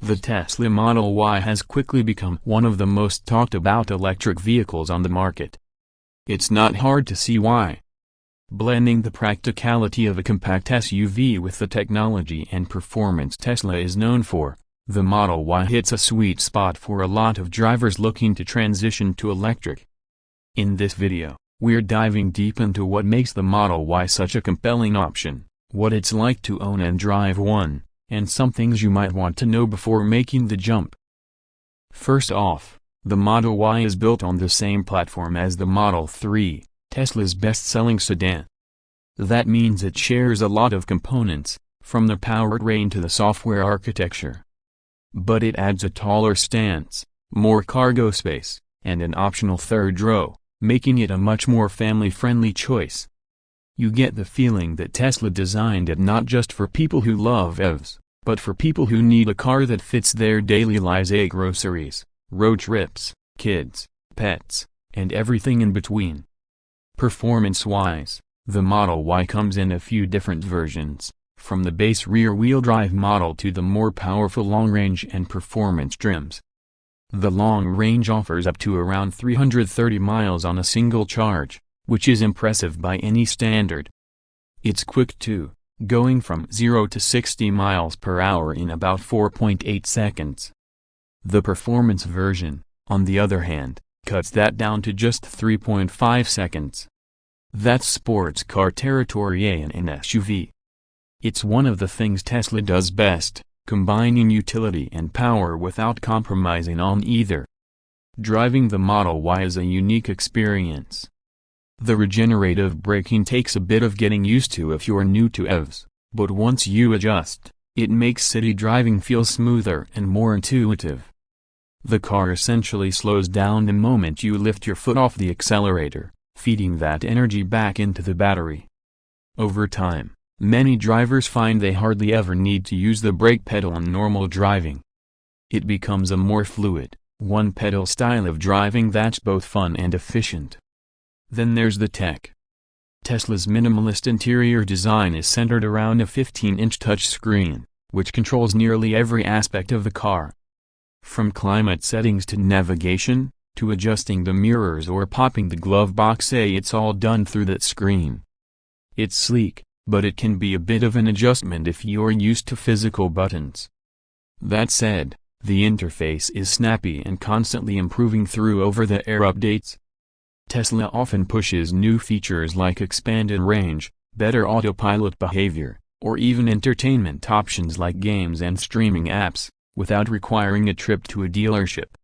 The Tesla Model Y has quickly become one of the most talked about electric vehicles on the market. It's not hard to see why. Blending the practicality of a compact SUV with the technology and performance Tesla is known for, the Model Y hits a sweet spot for a lot of drivers looking to transition to electric. In this video, we're diving deep into what makes the Model Y such a compelling option, what it's like to own and drive one, and some things you might want to know before making the jump. First off, the Model Y is built on the same platform as the Model 3, Tesla's best-selling sedan. That means it shares a lot of components, from the powertrain to the software architecture. But it adds a taller stance, more cargo space, and an optional third row, making it a much more family-friendly choice. You get the feeling that Tesla designed it not just for people who love EVs, but for people who need a car that fits their daily lives: groceries, road trips, kids, pets, and everything in between. Performance-wise, the Model Y comes in a few different versions, from the base rear-wheel drive model to the more powerful long-range and performance trims. The long range offers up to around 330 miles on a single charge, which is impressive by any standard. It's quick too, going from 0 to 60 miles per hour in about 4.8 seconds. The performance version, on the other hand, cuts that down to just 3.5 seconds. That's sports car territory in an SUV. It's one of the things Tesla does best, combining utility and power without compromising on either. Driving the Model Y is a unique experience. The regenerative braking takes a bit of getting used to if you're new to EVs, but once you adjust, it makes city driving feel smoother and more intuitive. The car essentially slows down the moment you lift your foot off the accelerator, feeding that energy back into the battery. Over time, many drivers find they hardly ever need to use the brake pedal in normal driving. It becomes a more fluid, one-pedal style of driving that's both fun and efficient. Then there's the tech. Tesla's minimalist interior design is centered around a 15-inch touchscreen, which controls nearly every aspect of the car. From climate settings to navigation, to adjusting the mirrors or popping the glove box, it's all done through that screen. It's sleek, but it can be a bit of an adjustment if you're used to physical buttons. That said, the interface is snappy and constantly improving through over-the-air updates. Tesla often pushes new features like expanded range, better autopilot behavior, or even entertainment options like games and streaming apps, without requiring a trip to a dealership.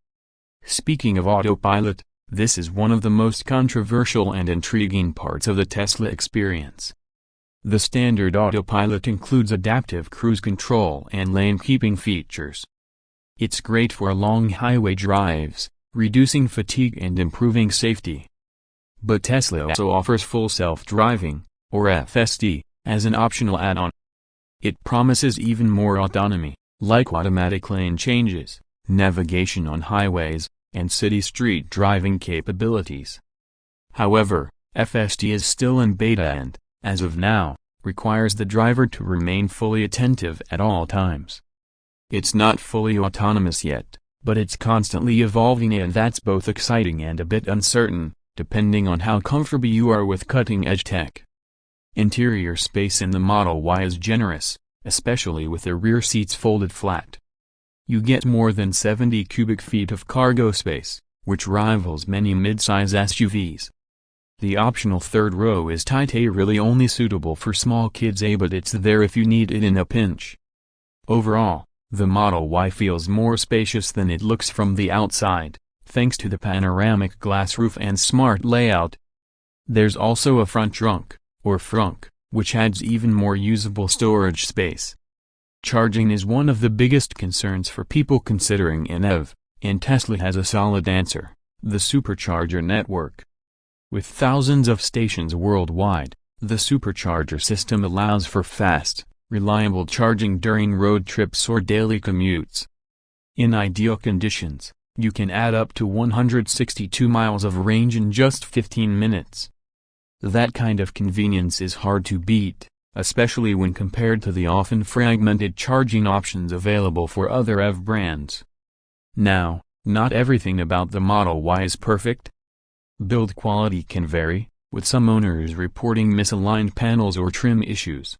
Speaking of autopilot, this is one of the most controversial and intriguing parts of the Tesla experience. The standard autopilot includes adaptive cruise control and lane-keeping features. It's great for long highway drives, reducing fatigue and improving safety. But Tesla also offers full self-driving, or FSD, as an optional add-on. It promises even more autonomy, like automatic lane changes, navigation on highways, and city-street driving capabilities. However, FSD is still in beta and, as of now, requires the driver to remain fully attentive at all times. It's not fully autonomous yet, but it's constantly evolving, and that's both exciting and a bit uncertain, depending on how comfortable you are with cutting-edge tech. Interior space in the Model Y is generous, especially with the rear seats folded flat. You get more than 70 cubic feet of cargo space, which rivals many mid-size SUVs. The optional third row is tight, really only suitable for small kids, but it's there if you need it in a pinch. Overall, the Model Y feels more spacious than it looks from the outside, thanks to the panoramic glass roof and smart layout. There's also a front trunk, or frunk, which adds even more usable storage space. Charging is one of the biggest concerns for people considering an EV, and Tesla has a solid answer: the supercharger network. With thousands of stations worldwide, the supercharger system allows for fast, reliable charging during road trips or daily commutes. In ideal conditions, you can add up to 162 miles of range in just 15 minutes. That kind of convenience is hard to beat, especially when compared to the often fragmented charging options available for other EV brands. Now, not everything about the Model Y is perfect. Build quality can vary, with some owners reporting misaligned panels or trim issues.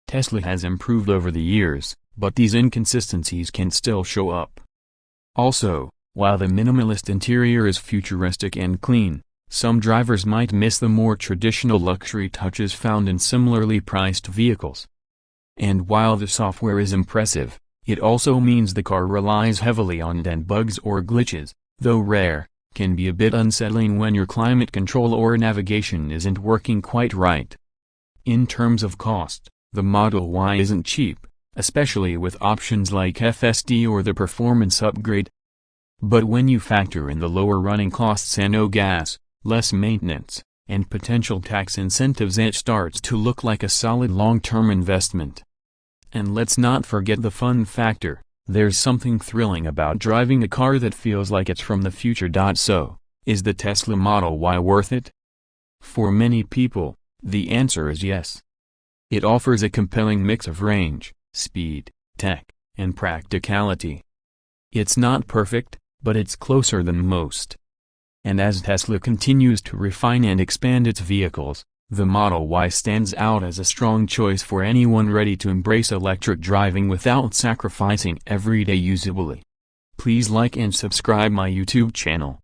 Tesla has improved over the years, but these inconsistencies can still show up. Also, while the minimalist interior is futuristic and clean, some drivers might miss the more traditional luxury touches found in similarly priced vehicles. And while the software is impressive, it also means the car relies heavily on it, and bugs or glitches, though rare, can be a bit unsettling when your climate control or navigation isn't working quite right. In terms of cost, the Model Y isn't cheap, especially with options like FSD or the performance upgrade. But when you factor in the lower running costs and no gas, less maintenance, and potential tax incentives, it starts to look like a solid long-term investment. And let's not forget the fun factor. There's something thrilling about driving a car that feels like it's from the future. So, is the Tesla Model Y worth it? For many people, the answer is yes. It offers a compelling mix of range, speed, tech, and practicality. It's not perfect, but it's closer than most. And as Tesla continues to refine and expand its vehicles, the Model Y stands out as a strong choice for anyone ready to embrace electric driving without sacrificing everyday usability. Please like and subscribe my YouTube channel.